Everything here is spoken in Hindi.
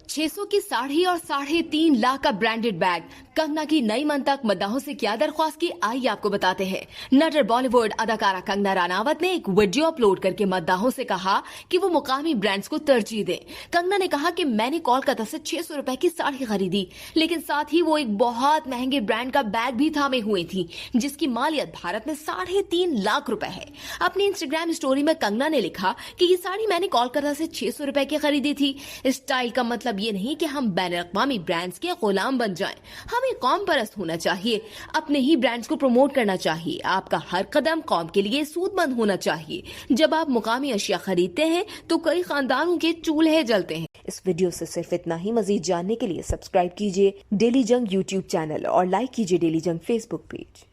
600 की साड़ी और 3.5 लाख का ब्रांडेड बैग। कंगना की नई मंतक मद्दाहों से क्या दरख्वास्त की, आइए आपको बताते हैं। नटर बॉलीवुड अदाकारा कंगना रनावत ने एक वीडियो अपलोड करके मद्दाहों से कहा कि वो मुकामी ब्रांड्स को तरजीह दें। कंगना ने कहा कि मैंने कोलकाता से 600 रुपए की साड़ी खरीदी, लेकिन साथ ही वो एक बहुत महंगे ब्रांड का बैग भी थामे हुए थी, जिसकी मालियत भारत में 3.5 लाख रुपए है। अपनी इंस्टाग्राम स्टोरी में कंगना ने लिखा कि ये साड़ी मैंने कोलकाता से 600 रुपए की खरीदी थी। स्टाइल का मतलब ये नहीं कि हम बैनुल-अक़वामी ब्रांड्स के गुलाम बन जाएं। हमें कौम परस्त होना चाहिए, अपने ही ब्रांड्स को प्रमोट करना चाहिए। आपका हर कदम कौम के लिए सूदमंद होना चाहिए। जब आप मुकामी अशिया खरीदते हैं तो कई खानदानों के चूल्हे जलते हैं। इस वीडियो से सिर्फ इतना ही। मजीद जानने के लिए सब्सक्राइब कीजिए डेली जंग यूट्यूब चैनल और लाइक कीजिए डेली जंग फेसबुक पेज।